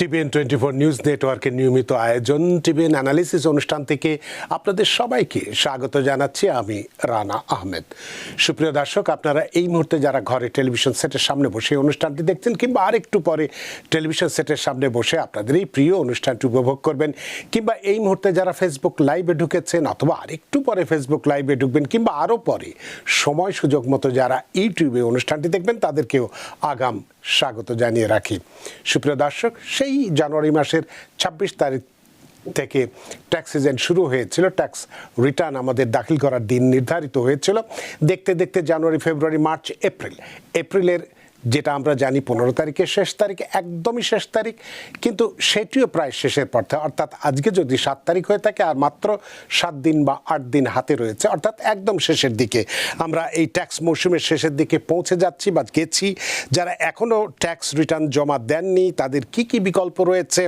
TVN 24 news নেটওয়ার্কের নিয়মিত আয়োজন টিভিএন অ্যানালিসিস অনুষ্ঠান থেকে আপনাদের সবাইকে স্বাগত জানাচ্ছি আমি রানা আহমেদ। সুপ্রিয় দর্শক, আপনারা এই মুহূর্তে যারা ঘরে টেলিভিশন সেটের সামনে বসে অনুষ্ঠানটি দেখছেন কিংবা আরেকটু পরে টেলিভিশন সেটের সামনে বসে আপনাদের এই প্রিয় অনুষ্ঠানটি উপভোগ করবেন, কিংবা এই মুহূর্তে যারা ফেসবুক লাইভে ঢুকেছেন অথবা আরেকটু পরে ফেসবুক লাইভে ঢুকবেন, কিংবা আরও পরে সময় সুযোগ মতো যারা ইউটিউবে অনুষ্ঠানটি দেখবেন, তাদেরকেও আগাম স্বাগত জানিয়ে রাখি। সুপ্রিয় দর্শক, সেই জানুয়ারি মাসের 26 তারিখ থেকে ট্যাক্স সিজন শুরু হয়েছিল। ট্যাক্স রিটার্ন আমাদের দাখিল করার দিন নির্ধারিত হয়েছিল। দেখতে দেখতে জানুয়ারি, ফেব্রুয়ারি, মার্চ, এপ্রিলের যেটা আমরা জানি 15 তারিখে শেষ তারিখ, একদমই শেষ তারিখ, কিন্তু সেটিও প্রায় শেষের পথে। অর্থাৎ আজকে যদি 7 তারিখ হয়ে থাকে আর মাত্র 7 দিন বা 8 দিন হাতে রয়েছে, অর্থাৎ একদম শেষের দিকে আমরা এই ট্যাক্স মৌসুমের শেষের দিকে পৌঁছে যাচ্ছি বা গেছি। যারা এখনও ট্যাক্স রিটার্ন জমা দেননি তাদের কি কি বিকল্প রয়েছে,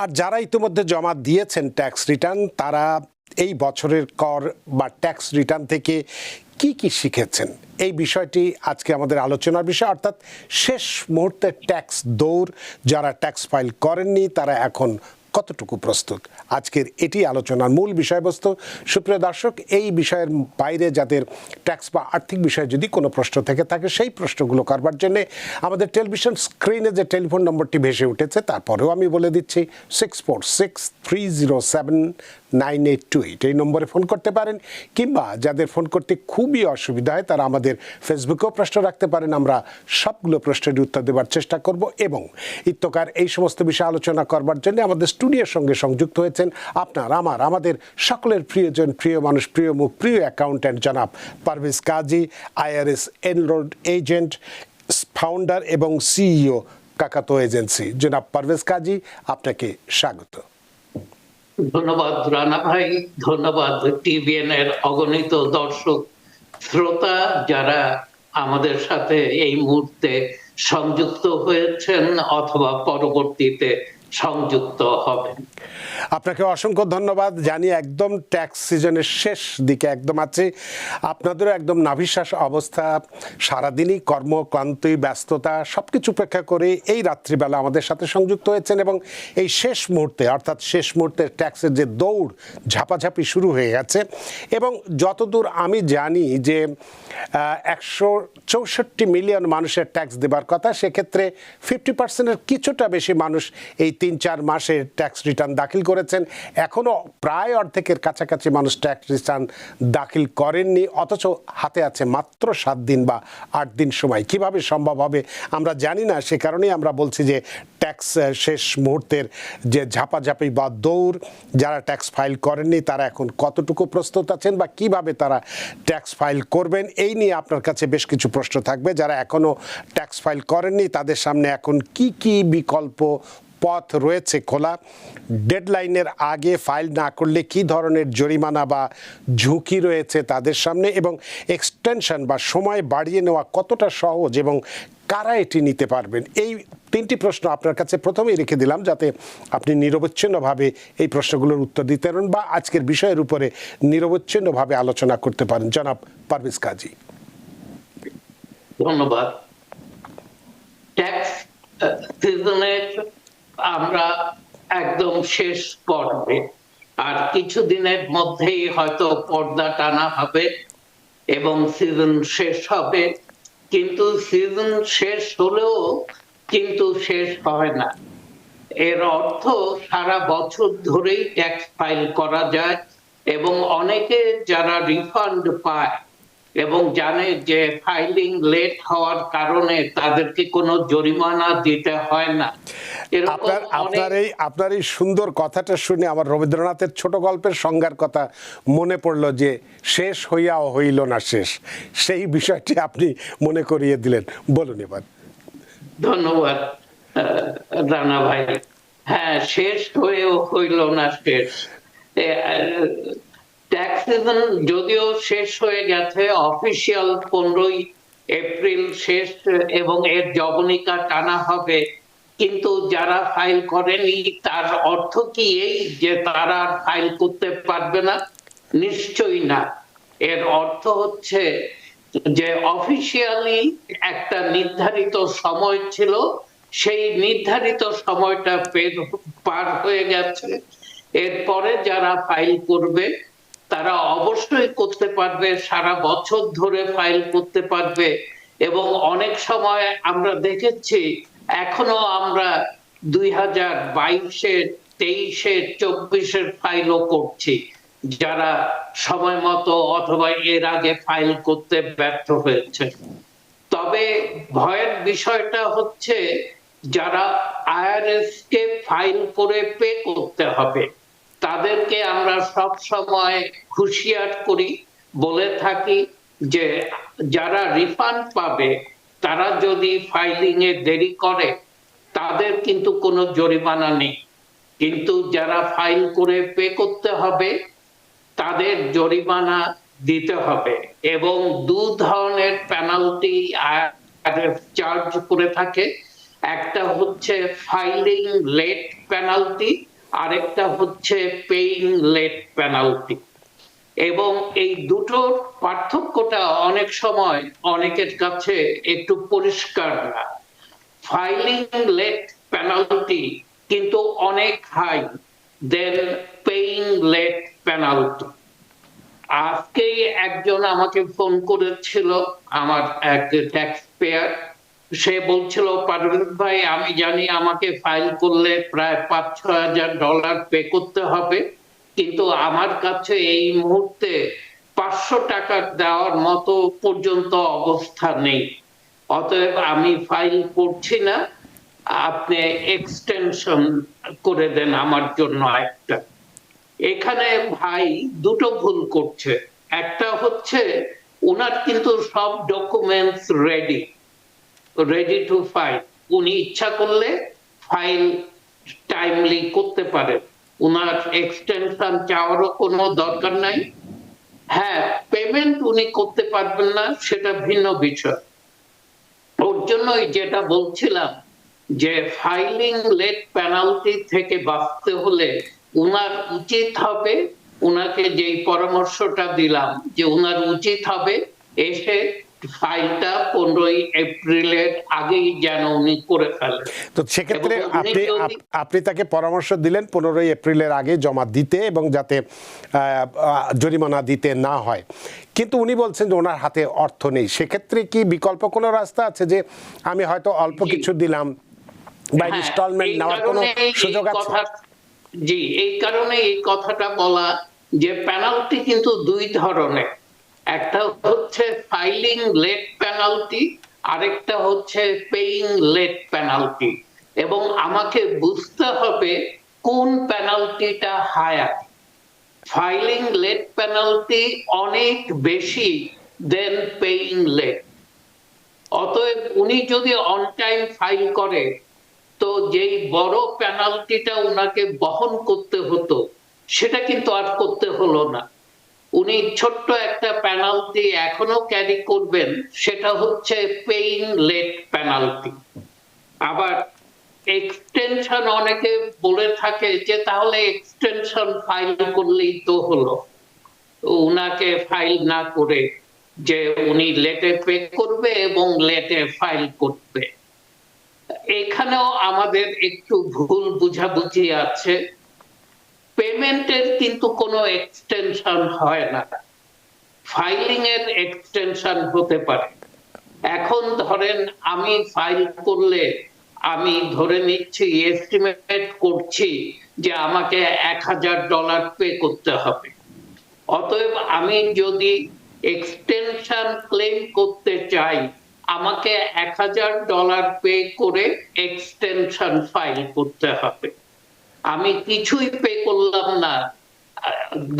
আর যারা ইতিমধ্যে জমা দিয়েছেন ট্যাক্স রিটার্ন, তারা এই বছরের কর বা ট্যাক্স রিটার্ন থেকে কি কি শিখেছেন, এই বিষয়টি আজকে আমাদের আলোচনার বিষয়। অর্থাৎ শেষ মুহূর্তে ট্যাক্স দৌড়, যারা ট্যাক্স ফাইল করেননি তারা এখন কতটুকু প্রস্তুত, আজকের এটি আলোচনার মূল বিষয়বস্তু। সুপ্রিয় দর্শক, এই বিষয়ের বাইরে যাদের ট্যাক্স বা আর্থিক বিষয়ে যদি কোনো প্রশ্ন থেকে থাকে, সেই প্রশ্নগুলো করবার জন্যে আমাদের টেলিভিশন স্ক্রিনে যে টেলিফোন নম্বরটি ভেসে উঠেছে, তারপরেও আমি বলে দিচ্ছি 6463079828, এই নম্বরে ফোন করতে পারেন। কিংবা যাদের ফোন করতে খুবই অসুবিধা হয় তারা আমাদের ফেসবুকেও প্রশ্ন রাখতে পারেন, আমরা সবগুলো প্রশ্নের উত্তর দেওয়ার চেষ্টা করব। এবং ইত্যকার এই সমস্ত বিষয়ে আলোচনা করবার জন্য আমাদের স্টুডিওর সঙ্গে সংযুক্ত হয়েছেন আমাদের সকলের প্রিয়জন, প্রিয় মানুষ, প্রিয় মুখ, প্রিয় অ্যাকাউন্ট্যান্ট জনাব পারভেজ কাজী, IRS এনরোলড এজেন্ট, ফাউন্ডার এবং CEO কাকাতো এজেন্সি। জনাব পারভেজ কাজী, আপনাকে স্বাগত। ধন্যবাদ রানা ভাই, ধন্যবাদ টিভিএন এর অগণিত দর্শক শ্রোতা যারা আমাদের সাথে এই মুহূর্তে সংযুক্ত হয়েছেন অথবা পরবর্তীতে সংযুক্ত হবেন। আপনাকে অসংখ্য ধন্যবাদ জানি। একদম ট্যাক্স সিজনের শেষ দিকে একদম আছে, আপনাদেরও একদম নাভিশ্বাস অবস্থা, সারাদিনই কর্মক্লান্তি, ব্যস্ততা, সব কিছু উপেক্ষা করে এই রাত্রিবেলা আমাদের সাথে সংযুক্ত হয়েছেন। এবং এই শেষ মুহূর্তে, অর্থাৎ শেষ মুহূর্তে ট্যাক্সের যে দৌড়, ঝাপাঝাপি শুরু হয়ে গেছে। এবং যতদূর আমি জানি যে 164 মিলিয়ন মানুষের ট্যাক্স দেবার কথা, সেক্ষেত্রে 50%-এর কিছুটা বেশি মানুষ এই 3-4 মাসে ট্যাক্স রিটার্ন দাখিল করেছেন। এখনও প্রায় অর্ধেকের কাছাকাছি মানুষ ট্যাক্স রিটার্ন দাখিল করেননি, অথচ হাতে আছে মাত্র 7 দিন বা 8 দিন সময়। কিভাবে সম্ভব হবে আমরা জানি না, সে কারণেই আমরা বলছি যে ট্যাক্স শেষ মুহূর্তের যে ঝাপাঝাপি বা দৌড়, যারা ট্যাক্স ফাইল করেননি তারা এখন কতটুকু প্রস্তুত আছেন বা কিভাবে তারা ট্যাক্স ফাইল করবেন, এই নিয়ে আপনার কাছে বেশ কিছু প্রশ্ন থাকবে। যারা এখনও ট্যাক্স ফাইল করেননি তাদের সামনে এখন কি কি বিকল্প পথ রয়েছে খোলা, ডেডলাইনের আগে ফাইল না করলে কি ধরনের জরিমানা বা ঝুঁকি রয়েছে তাদের সামনে, এবং এক্সটেনশন বা সময় বাড়িয়ে নেওয়া কতটা সহজ এবং কারা এটি নিতে পারবেন, এই 3টি প্রশ্ন আপনার কাছে প্রথমেই রেখে দিলাম যাতে আপনি নিরবচ্ছিন্নভাবে এই প্রশ্নগুলোর উত্তর দিতে পারেন বা আজকের বিষয়ের উপরে নিরবচ্ছিন্নভাবে আলোচনা করতে পারেন। জনাব পারভেজ কাজী। ধন্যবাদ। ট্যাক্স সিজনের আমরা একদম শেষ পর্বে, আর কিছুদিনের মধ্যেই হয়তো পর্দা টানা হবে এবং সিজন শেষ হবে। কিন্তু সিজন শেষ হলেও কিন্তু শেষ হয় না। এর অর্থ সারা বছর ধরেই ট্যাক্স ফাইল করা যায় এবং অনেকে যারা রিফান্ড পায় এবং জানে যে ফাইলিং লেট হওয়ার কারণে তাদেরকে কোনো জরিমানা দিতে হয় না। আপনার এই সুন্দর কথাটা শুনে আমার রবীন্দ্রনাথের ছোট গল্পের সংজ্ঞার কথা মনে পড়লো যে শেষ হইয়াও হইল না শেষ, সেই বিষয়টি আপনি মনে করিয়ে দিলেন। বলুন এবার। ধন্যবাদ রানা ভাই। হ্যাঁ, শেষ হয়েও হইল না শেষ। ট্যাক্স সিজন যদিও শেষ হয়ে গেছে, অফিসিয়াল 15 এপ্রিল শেষ এবং এর জবনিকা টানা হবে, কিন্তু যারা ফাইল করেনি তার অর্থ কি এই যে তারা ফাইল করতে পারবে না? নিশ্চয়ই না। এর অর্থ হচ্ছে যে অফিসিয়ালি একটা নির্ধারিত সময় ছিল সেই নির্ধারিত সময়টা পার হয়ে গেছে। এরপরে যারা ফাইল করবে তারা অবশ্যই করতে পারবে, সারা বছর ধরে ফাইল করতে পারবে। এবং অনেক সময় আমরা দেখেছি এখনো আমরা 2022-এর, 23-এর, 24-এর ফাইলও করছি, যারা সময় মতো অথবা এর আগে ফাইল করতে ব্যর্থ হয়েছে। তবে ভয়ের বিষয়টা হচ্ছে যারা আইআরএস কে ফাইল করে পে করতে হবে তাদেরকে আমরা সব সময় হুঁশিয়ার করি, বলে থাকি যে যারা রিফান্ড পাবে তারা যদি ফাইলিং এ দেরি করে তাদের কিন্তু কোনো জরিমানা নেই, কিন্তু যারা ফাইল করে পে করতে হবে তাদের জরিমানা দিতে হবে। এবং দু ধরনের পেনাল্টি চার্জ করে থাকে, একটা হচ্ছে ফাইলিং লেট পেনাল্টি, আরেকটা হচ্ছে পেইং লেট পেনাল্টি। এবং এই দুটোর পার্থক্যটা অনেক সময় অনেকের কাছে একটু পরিষ্কার না। ফাইলিং লেট পেনাল্টি কিন্তু অনেক হাই দেন পেইং লেট পেনাল্টি। আজকেই একজন আমাকে ফোন করেছিল, আমার এক ট্যাক্স পেয়ার, সে বলছিল পারভেজ ভাই আমি জানি আমাকে ফাইল করলে প্রায় $5-6 হাজার পে করতে হবে, কিন্তু আমার কাছে এই মুহূর্তে $500 দেওয়ার মতো পর্যন্ত অবস্থা নেই, অতএব আমি ফাইল করছি না, আপনি এক্সটেনশন করে দেন আমার জন্য একটা। এখানে ভাই দুটো ভুল করছে। একটা হচ্ছে ওনার কিন্তু সব ডকুমেন্টস রেডি টু ফাইল, উনি ইচ্ছা করলে ফাইল টাইমলি করতে পারেন, ওনার এক্সটেনশন চাওয়ারও কোনো দরকার নাই। হ্যাঁ, পেমেন্ট উনি করতে পারবেন না সেটা ভিন্ন বিষয়। ওর জন্যই যেটা বলছিলাম যে ফাইলিং লেট পেনাল্টি থেকে বাঁচতে হলে উনার উচিত হবে, উনাকে যেই পরামর্শটা দিলাম যে উনার উচিত হবে এসে ফাইলটা 15ই এপ্রিলের আগেই যেন উনি করে ফেলেন। তো সেক্ষেত্রে আপনি তাকে পরামর্শ দিলেন 15ই এপ্রিলের আগে জমা দিতে এবং যাতে জরিমানা দিতে না হয়, কিন্তু উনি বলছেন যে ওনার হাতে অর্থ নেই। সেক্ষেত্রে কি বিকল্প কোনো রাস্তা আছে যে আমি হয়তো অল্প কিছু দিলাম বা ইনস্টলমেন্ট নেওয়ার কোনো সুযোগ আছে? জি, এই কারণে এই কথাটা বলা যে পেনাল্টি কিন্তু দুই ধরনের, একটা হচ্ছে ফাইলিং লেট পেনাল্টি, আরেকটা হচ্ছে পেইং লেট পেনাল্টি। এবং আমাকে বুঝতে হবে কোন পেনাল্টিটা হায়ার। ফাইলিং লেট পেনাল্টি অনেক বেশি দেন পেইং লেট, অতএব উনি যদি অন টাইম ফাইল করে তো যেই বড় পেনাল্টিটা উনাকে বহন করতে হতো সেটা কিন্তু আর করতে হলো না। উনি ছোট্ট একটা পেনাল্টি এখনো ক্যারি করবেন, সেটা হচ্ছে পেইং লেট পেনাল্টি। আবার এক্সটেনশন অনেকে বলে থাকে যে তাহলে এক্সটেনশন ফাইল করলেই তো হলো, উনাকে ফাইল না করে যে উনি লেটে পে করবে এবং লেটে ফাইল করবে। এখানেও আমাদের একটু ভুল বুঝাবুঝি আছে। পেমেন্টের কিন্তু কোনো এক্সটেনশন হয় না, ফাইলিং এর এক্সটেনশন হতে পারে। এখন ধরেন আমি ফাইল করলে আমি ধরে নিচ্ছি, এস্টিমেট করছি যে আমাকে $1000 পে করতে হবে, অতএব আমি যদি এক্সটেনশন ক্লেম করতে চাই আমাকে $1000 পে করে এক্সটেনশন ফাইল করতে হবে। আমি কিছুই পে করলাম না,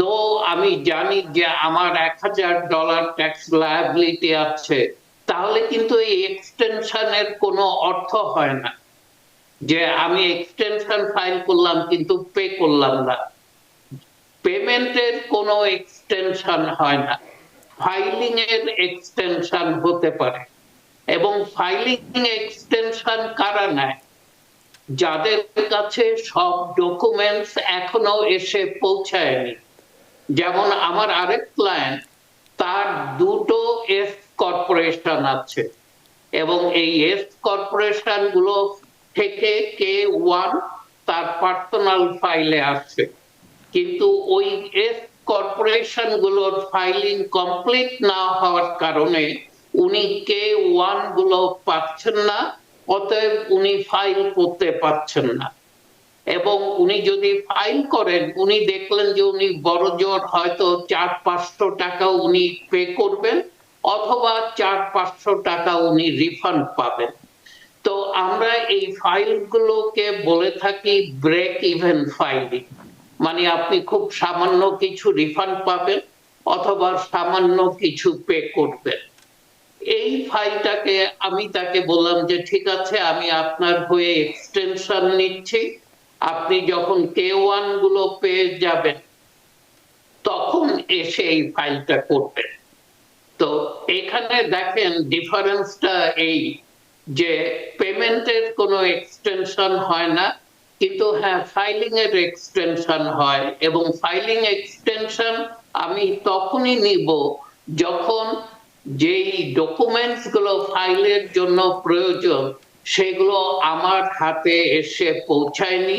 দো আমি জানি যে আমার $1000 ট্যাক্স লায়াবিলিটি আছে, তাহলে কিন্তু এই এক্সটেনশনের কোনো অর্থ হয় না যে আমি এক্সটেনশন ফাইল করলাম কিন্তু পে করলাম না। পেমেন্টের কোনো এক্সটেনশন হয় না, ফাইলিং এর এক্সটেনশন হতে পারে। এবং ফাইলিং এক্সটেনশন কারা নেয়? যাদের কাছে সব ডকুমেন্টস এখনো এসে পৌঁছায়নি। যেমন আমার আরেক ক্লায়েন্ট, তার দুটো এস কর্পোরেশন আছে এবং এই এস কর্পোরেশন গুলো থেকে K1 তার পার্সোনাল ফাইলে আসছে, কিন্তু ওই এস কর্পোরেশন গুলোর ফাইলিং কমপ্লিট না হওয়ার কারণে উনি K1 গুলো পাচ্ছেন না, অতএব উনি ফাইল করতে পারছেন না। এবং উনি যদি ফাইল করেন, উনি দেখলেন যে উনি বড়জোর হয়তো 400-500 টাকা উনি পে করবেন, অথবা 400-500 টাকা উনি রিফান্ড পাবেন। তো আমরা এই ফাইলগুলোকে বলে থাকি ব্রেক ইভেন ফাইলিং, মানে আপনি খুব সামান্য কিছু রিফান্ড পাবেন অথবা সামান্য কিছু পে করবেন। এই ফাইলটাকে আমি তাকে বললাম যে ঠিক আছে, আমি আপনার হয়ে এক্সটেনশন নিচ্ছি, আপনি যখন K1 গুলো পেয়ে যাবেন তখন এসে এই ফাইলটা করবেন। তো এখানে দেখেন ডিফারেন্সটা এই যে পেমেন্টের কোনো এক্সটেনশন হয় না, কিন্তু হ্যাঁ ফাইলিং এর এক্সটেনশন হয়। এবং ফাইলিং এক্সটেনশন আমি তখনই নিব যখন যেই ডকুমেন্টস গুলো ফাইলের জন্য প্রয়োজন সেগুলো আমার হাতে এসে পৌঁছায়নি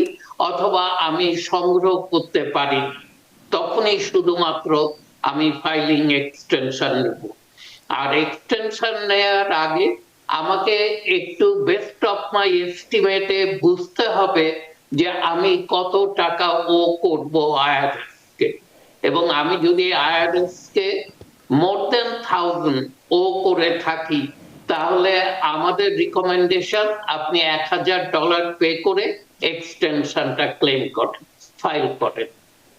অথবা আমি সংগ্রহ করতে পারিনি, তখনই শুধুমাত্র আমি ফাইলিং এক্সটেনশন নেব। আর এক্সটেনশন নেওয়ার আগে আমাকে একটু বেস্ট অফ মাই এস্টিমেটে বুঝতে হবে যে আমি কত টাকা ও করব আইআরএস কে। এবং আমি যদি আইআরএস কে মোর দেন 1000 ও করে থাকি, তাহলে আমাদের রিকমেন্ডেশন আপনি $1000 পে করে এক্সটেনশনটা ক্লেম করেন, ফাইল করেন।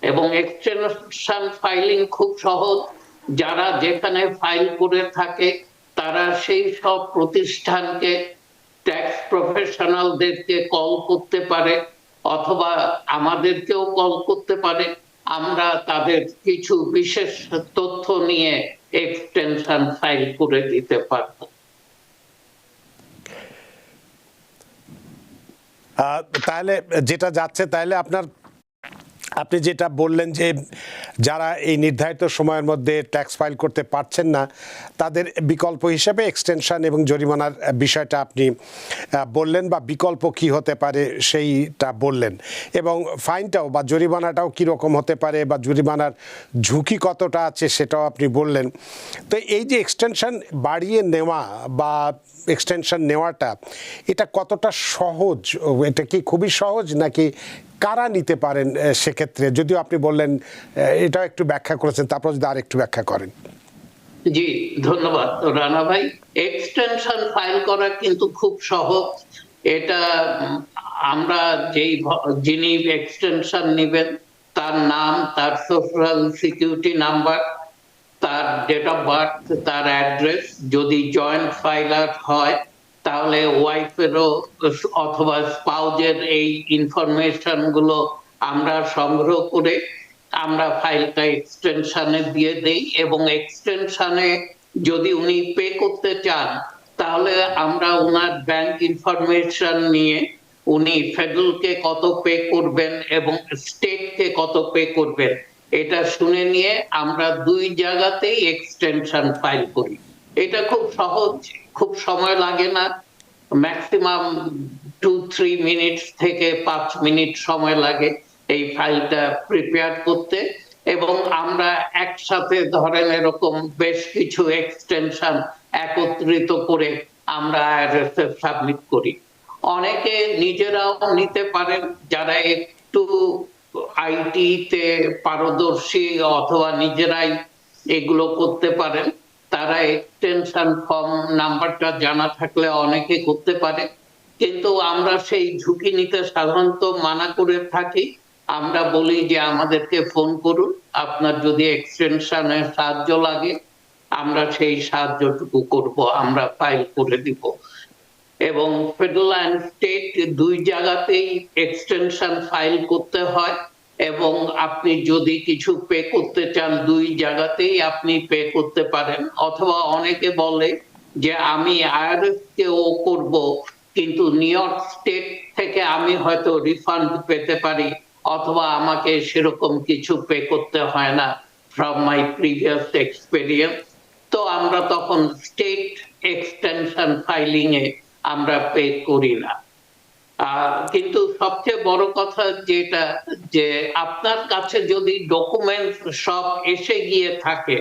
এবং এক্সটেনশন ফাইলিং খুব সহজ, যারা যেখানে ফাইল করে থাকে তারা সেই সব প্রতিষ্ঠানকে, ট্যাক্স প্রফেশনালদেরকে কল করতে পারে অথবা আমাদেরকেও কল করতে পারে। আমরা তাদের কিছু বিশেষ তথ্য নিয়ে এক্সটেনশন ফাইল করে দিতে পারবো। তাহলে যেটা যাচ্ছে, তাহলে আপনি যেটা বললেন যে যারা এই নির্ধারিত সময়ের মধ্যে ট্যাক্স ফাইল করতে পারছেন না তাদের বিকল্প হিসেবে এক্সটেনশন এবং জরিমানার বিষয়টা আপনি বললেন, বা বিকল্প কি হতে পারে সেইটা বললেন, এবং ফাইনটাও বা জরিমানাটাও কীরকম হতে পারে বা জরিমানার ঝুঁকি কতটা আছে সেটাও আপনি বললেন। তো এই যে এক্সটেনশন বাড়িয়ে নেওয়া বা এক্সটেনশন নেওয়াটা, এটা কতটা সহজ? এটা কি খুবই সহজ, নাকি কারা নিতে পারেন সেক্ষেত্রে? যদিও আপনি বললেন এটাও একটু ব্যাখ্যা করেছেন, তারপর যদি আর একটু ব্যাখ্যা করেন। জি ধন্যবাদ রানা ভাই। এক্সটেনশন ফাইল করা কিন্তু খুব সহজ। এটা আমরা যিনি এক্সটেনশন নেবেন তার নাম, তার সোশ্যাল সিকিউরিটি নাম্বার, তার ডেট অফ বার্থ, তার অ্যাড্রেস, যদি জয়েন্ট ফাইলার হয় তাহলে ওয়াইফেরও অথবা স্পাউজের এই ইনফরমেশন গুলো আমরা সংগ্রহ করে আমরা ফাইলটা এক্সটেনশনে দিয়ে দেই। এবং এক্সটেনশনে যদি উনি পে করতে চান তাহলে আমরা ওনার ব্যাংক ইনফরমেশন নিয়ে উনি ফেডারেলকে কত পে করবেন এবং স্টেটকে কত পে করবেন এটা শুনে নিয়ে আমরা দুই জায়গাতেই এক্সটেনশন ফাইল করি। এটা খুব সহজ, খুব সময় লাগে না, ম্যাক্সিমাম 2-3 মিনিট থেকে 5 মিনিট সময় লাগে এই ফাইলটা প্রিপেয়ার করতে। এবং আমরা একসাথে ধরেন এরকম বেশ কিছু এক্সটেনশন একত্রিত করে আমরা আইআরএস এ সাবমিট করি। অনেকে নিজেরাও নিতে পারেন, যারা একটু আইটি তে পারদর্শী অথবা নিজেরাই এগুলো করতে পারেন, তারা এক্সটেনশন ফর্ম নাম্বারটা জানা থাকলে অনেকে করতে পারে। কিন্তু আমরা সেই ঝুঁকি নিতে সাধারণত মানা করে থাকি। আমরা বলি যে আমাদেরকে ফোন করুন, আপনার যদি এক্সটেনশনের সাহায্য লাগে আমরা সেই সাহায্যটুকু করব, আমরা ফাইল করে দিব। এবং ফেডারেল এন্ড স্টেট দুই জায়গাতেই এক্সটেনশন ফাইল করতে হয়। এবং আপনি যদি কিছু পে করতে চান দুই জায়গাতেই আপনি পে করতে পারেন। অথবা অনেকে বলে যে আমি আইআরএস কে ও করব, কিন্তু নিউ ইয়র্ক স্টেট থেকে আমি হয়তো রিফান্ড পেতে পারি অথবা আমাকে সেরকম কিছু পে করতে হয় না ফ্রম মাই প্রিভিয়াস এক্সপেরিয়েন্স। তো আমরা তখন স্টেট এক্সটেনশন ফাইলিং এ আমরা পে করি না। কিন্তু সবচেয়ে বড় কথা যেটা, যে আপনার কাছে যদি ডকুমেন্ট সব এসে গিয়ে থাকে,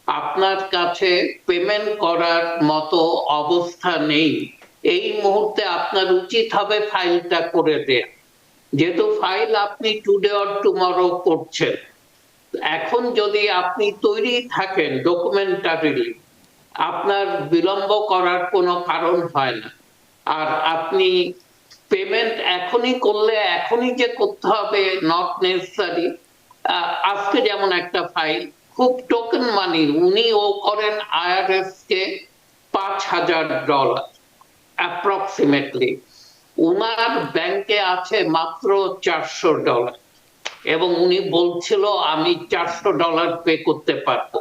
আপনার কাছে পেমেন্ট করার মতো অবস্থা নেই, এই মুহূর্তে আপনার উচিত হবে ফাইলটা করে দেয়া। যেহেতু ফাইল আপনি টুডে অর টুমরো করছেন, এখন যদি আপনি তৈরি থাকেন ডকুমেন্টারিলি, আপনার বিলম্ব করার কোনো কারণ হয় না। আর আপনি পেমেন্ট এখনই করলে এখনই যে করতে হবে নট নেসেসারি। আজকে যেমন একটা ফাইল খুব টোকেন মানি, উনি করেন আইআরএস কে $5,000 অ্যাপ্রক্সিমেটলি। উনার ব্যাংকে আছে মাত্র $400, এবং উনি বলছিল আমি $400 পে করতে পারবো।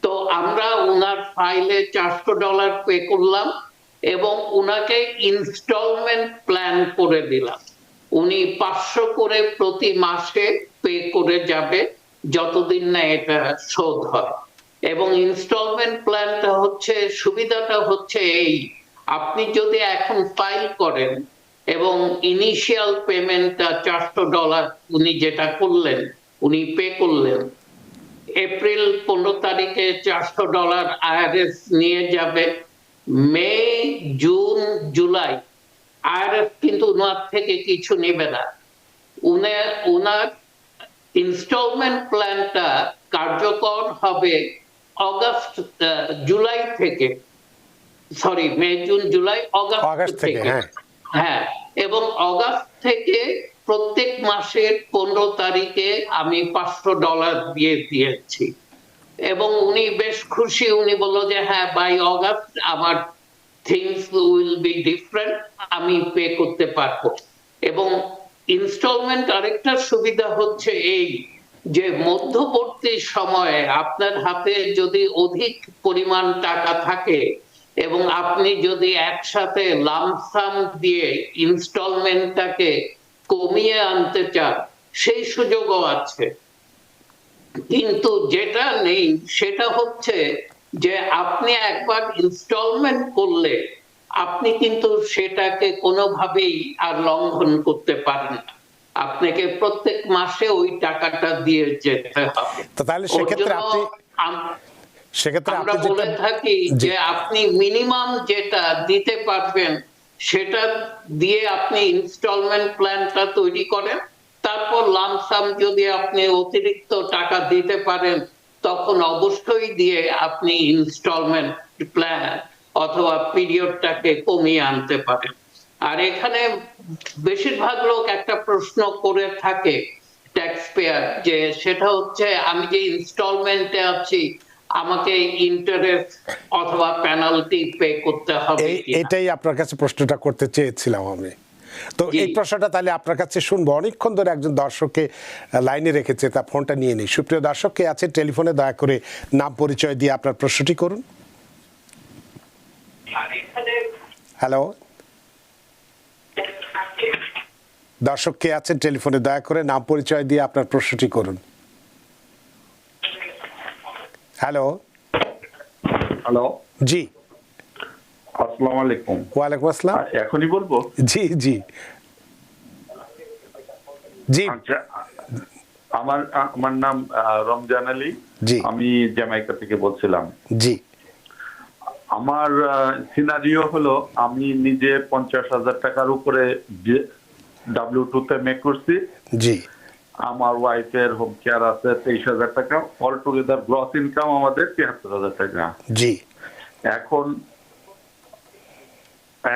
তো আমরা উনার ফাইলে $400 পে করলাম এবং উনাকে ইনস্টলমেন্ট প্ল্যান করে দিলাম। উনি 500 করে প্রতি মাসে পে করে যাবে যতদিন না এটা শোধ হয়। এবং ইনস্টলমেন্ট প্ল্যানটা হচ্ছে, সুবিধাটা হচ্ছে এই, আপনি যদি এখন ফাইল করেন এবং ইনিশিয়াল পেমেন্টটা $400 উনি যেটা করলেন, উনি পে করলেন, এপ্রিল 15 তারিখে $400 আইআরএস নিয়ে যাবে। মে, জুন, জুলাই আইআরএস কিন্তু ওনার থেকে কিছু নেবে না। উনার ইনস্টলমেন্ট প্ল্যানটা কার্যকর হবে অগাস্ট, জুলাই থেকে, সরি মে, জুন, জুলাই, অগাস্ট থেকে। হ্যাঁ, এবং অগাস্ট থেকে প্রত্যেক মাসের 15 তারিখে আমি $500 দিয়ে দিয়েছি। এবং উনি বেশ খুশি, উনি বললো যে হ্যাঁ, বাই অগাস্ট আমার থিংস উইল বি ডিফারেন্ট, আমি পে করতে পারবো। এবং ইনস্টলমেন্ট আরেকটা সুবিধা হচ্ছে এই, যে মধ্যবর্তী সময়ে আপনার হাতে যদি অধিক পরিমাণ টাকা থাকে এবং আপনি যদি একসাথে লামসাম দিয়ে ইনস্টলমেন্টটাকে কমিয়ে আনতে চান, সেই সুযোগও আছে। কিন্তু যেটা নেই সেটা হচ্ছে যে আপনি একবার ইনস্টলমেন্ট করলে আপনি কিন্তু সেটাকে কোনোভাবেই আর লঙ্ঘন করতে পারেন না। আপনাকে প্রত্যেক মাসে ওই টাকাটা দিয়ে যেতে হবে। তো তাহলে সেক্ষেত্রে আমরা বলে থাকি যে আপনি মিনিমাম যেটা দিতে পারবেন সেটা দিয়ে আপনি ইনস্টলমেন্ট প্ল্যানটা তৈরি করেন, তারপর লামসাম যদি আপনি অতিরিক্ত টাকা দিতে পারেন তখন অবশ্যই দিয়ে আপনি ইনস্টলমেন্ট প্ল্যান অথবা পিরিয়ডটাকে কমিয়ে আনতে পারেন। আর এখানে বেশিরভাগ লোক একটা প্রশ্ন করে থাকে ট্যাক্স পেয়ার, যে সেটা হচ্ছে আমি যে ইনস্টলমেন্টে আছি আমাকে ইন্টারেস্ট অথবা পেনাল্টি পে করতে হবে। এটাই আপনার কাছে প্রশ্নটা করতে চেয়েছিলাম আমি। তো এই প্রশ্নটা তাহলে আপনার কাছে শুনবো। অনেকক্ষণ ধরে একজন দর্শককে লাইনে রেখেছে, তা ফোনটা নিয়ে নিই। সুপ্রিয় দর্শক কে আছে টেলিফোনে, দয়া করে নাম পরিচয় দিয়ে আপনার প্রশ্নটি করুন। হ্যালো, দর্শক কে আছেন টেলিফোনে, দয়া করে নাম পরিচয় দিয়ে আপনার প্রশ্নটি করুন। হ্যালো। হ্যালো, জি, আসসালামু আলাইকুম। ওয়ালাইকুম আসসালাম। এখনই বলবো? জি জি জি। আচ্ছা, আমার নাম রমজান আলী। জি, আমি জ্যামাইকা থেকে বলছিলাম। জি। আমার সিনারিও হলো, আমি নিজে 50,000 টাকার উপরে W2 তে মেক করছি। জি। আমার ওয়াইফের হোম কেয়ার আছে 23,000 টাকা। অল টুগেদার গ্রস ইনকাম আমাদের 73,000 টাকা। জি।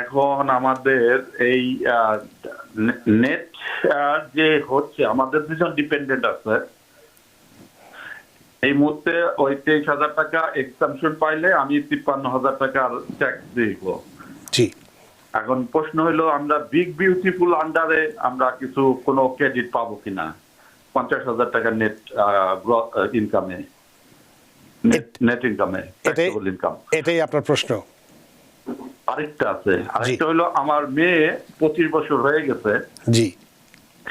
এখন আমাদের এই নেট যে হচ্ছে, আমাদের দুজন ডিপেন্ডেন্ট আছে এই মুহূর্তে। ওই 23,000 টাকা এক্সামশন পাইলে আমি 53,000 টাকার ট্যাক্স দিব। জি। এখন প্রশ্ন হলো, আমরা বিগ বিউটিফুল আন্ডারে আমরা কিছু কোনো ক্রেডিট পাবো কিনা 50,000 টাকা নেট ইনকামে, নেট ইনকামে, ট্যাক্সেবল ইনকাম। এটাই আপনার প্রশ্ন? আরেকটা আছে, আরেকটা হলো আমার মেয়ে 25 বছর হয়ে গেছে। জি।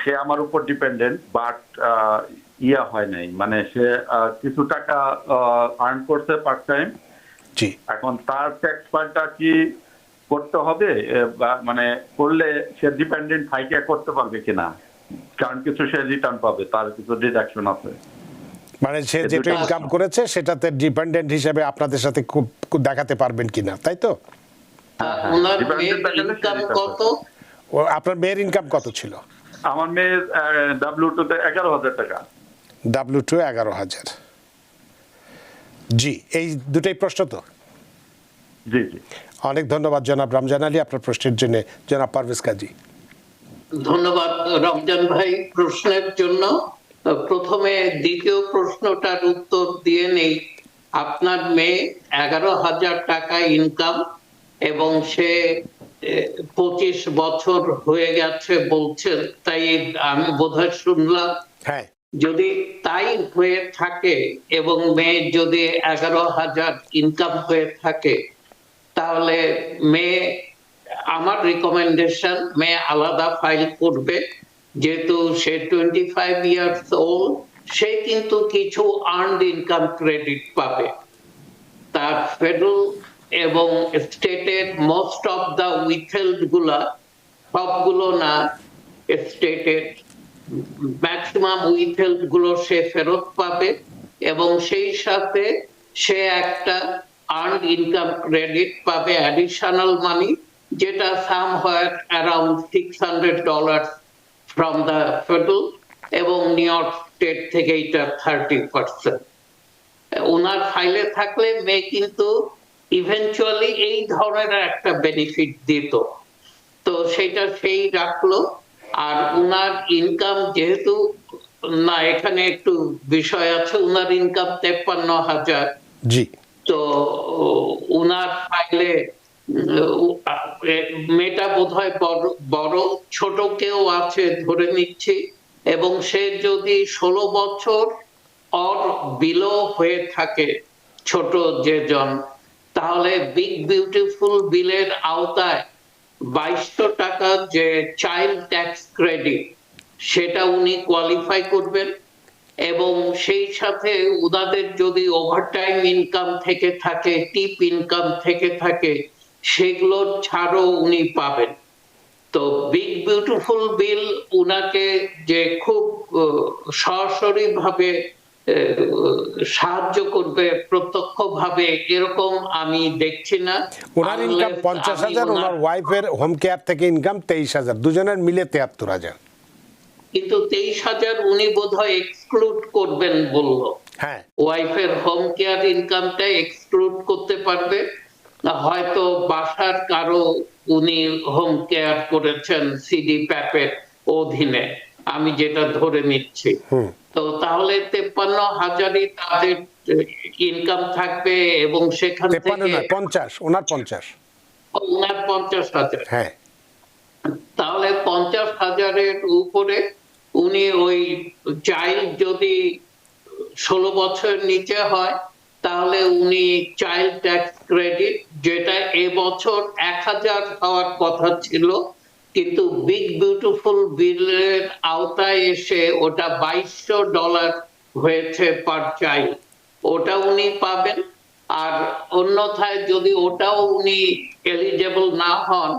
সে আমার উপর ডিপেন্ডেন্ট, বাট ইয়া হয় নাই, মানে সে কিছু টাকা আর্ন করছে পার্ট টাইম। জি। এখন তার ট্যাক্স ফাইলটা কি করতে হবে মানে করলে সে ডিপেন্ডেন্ট থাইকে করতে পারবে কিনা, কারণ কিছু সে রিটার্ন পাবে, তার কিছু ডিডাকশন আছে। মানে সে যেটা ইনকাম করেছে সেটাতে ডিপেন্ডেন্ট হিসেবে আপনাদের সাথে খুব দেখাতে পারবেন কিনা, তাই তো? ওনার মেয়ের ইনকাম কত? আপনার মেয়ের ইনকাম কত ছিল? আমার মেয়ের W2-তে 11,000 টাকা। W2 11,000। জি, এই দুটাই প্রশ্ন তো? জি জি, অনেক ধন্যবাদ জনাব রমজান আলী আপনার প্রশ্নের জন্য। জনাব পারভেজ কাজী। ধন্যবাদ রমজান ভাই প্রশ্নের জন্য। প্রথমে দ্বিতীয় প্রশ্নটার উত্তর দিয়ে নেই। আপনার মেয়ে 11,000 টাকা ইনকাম এবং সে 25 বছর হয়ে গেছে বলছেন, তাই আমি বোধহয় শুনলাম। হ্যাঁ, যদি তাই হয়ে থাকে এবং মেয়ে যদি 11,000 ইনকাম হয়ে থাকে, তাহলে মেয়ে, আমার রিকমেন্ডেশন, মেয়ে আলাদা ফাইল করবে। যেহেতু সে 25 ইয়ার্স ওল্ড, সে কিন্তু কিছু আর্নড ইনকাম ক্রেডিট পাবে। তার ফেডারেল এবং স্টেটের মোস্ট অফ দা উইথহেল্ড গুলা, সবগুলো না, স্টেটের ম্যাক্সিমাম উইথহেল্ড গুলো সে ফেরত পাবে এবং সেই সাথে সে একটা আর্নড ইনকাম ক্রেডিট পাবে, অ্যাডিশনাল মানি, যেটা সামহার অ্যারাউন্ড $600 ফ্রম দ্য ফেডারেল, এবং নিউ ইয়র্ক স্টেট থেকে এটা 30%। ওনার ফাইলে থাকলে মেয়ে কিন্তু ইভেনচুয়ালি এই ধরনের একটা বেনিফিট দিত, তো সেটা সেই রাখলো। আর উনার ইনকাম যেহেতু, না এখানে একটু বিষয় আছে, উনার ইনকাম 53,000। জি, তো উনার ফাইলে মেয়েটা বোধহয় বড়, ছোট কেউ আছে ধরে নিচ্ছি, এবং সে যদি 16 বছর অর বিলো হয়ে থাকে, ছোট যে জন, তাহলে বিগ বিউটিফুল বিলের আওতায় 2200 টাকা যে চাইল্ড ট্যাক্স ক্রেডিট, সেটা উনি কোয়ালিফাই করবেন। এবং সেই সাথে উনাদের যদি ওভারটাইম ইনকাম থেকে থাকে, টিপ ইনকাম থেকে থাকে, সেগুলোর ছাড়ও উনি পাবেন। তো বিগ বিউটিফুল বিল উনাকে যে খুব সরাসরি ভাবে সাহায্য করবে প্রত্যক্ষ ভাবে, এরকম আমি দেখছি না। ওনার ইনকাম 50,000, ওনার ওয়াইফের হোম কেয়ার থেকে ইনকাম 23,000, দুজনের মিলে 73,000। কিন্তু 23,000 উনি বোধহয় এক্সক্লুড করবেন বললো। হ্যাঁ, ওয়াইফের হোম কেয়ার ইনকামটা এক্সক্লুড করতে পারবে না, হয়তো বাসার কারো উনি হোম কেয়ার করেছেন সিডি প্যাপের অধীনে, আমি যেটা ধরে নিচ্ছি। তো তাহলে 53,000-ই তাদের ইনকাম থাকবে এবং সেখান 53 থেকে নয়, 50, ওনার 50। ওনার 50,000। হ্যাঁ, তাহলে 50,000-এর উপরে উনি ওই চাইল্ড যদি 16 বছরের নিচে হয়, তাহলে উনি চাইল্ড ট্যাক্স ক্রেডিট, যেটা এবছর 1,000 হওয়ার কথা ছিল, কিন্তু বিগ বিউটিফুল বিলের আওতায় এসে ওটা $2,200 হয়েছে পার চাইল্ড, ওটা উনি পাবেন। আর অন্যথায় যদি ওটাও উনি এলিজেবল না হন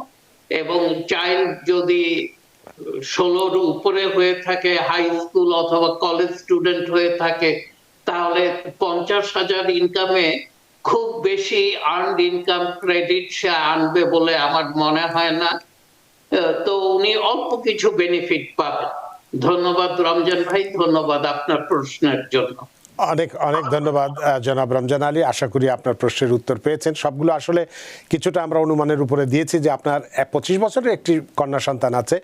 এবং চাইল্ড যদি 16-র উপরে হয়ে থাকে, হাই স্কুল অথবা কলেজ স্টুডেন্ট হয়ে থাকে, তাহলে 50,000 ইনকামে খুব বেশি আর্নড ইনকাম ক্রেডিট সে আনবে বলে আমার মনে হয় না। তো উনি অল্প কিছু বেনিফিট পাবেন। ধন্যবাদ রমজান ভাই, ধন্যবাদ আপনার প্রশ্নের জন্য। অনেক অনেক ধন্যবাদ জনাব রমজান আলী। আশা করি আপনার প্রশ্নের উত্তর পেয়েছেন। সবগুলো আসলে কিছুটা আমরা অনুমানের উপরে দিয়েছি যে আপনার 25 বছরের একটি কন্যা সন্তান আছে,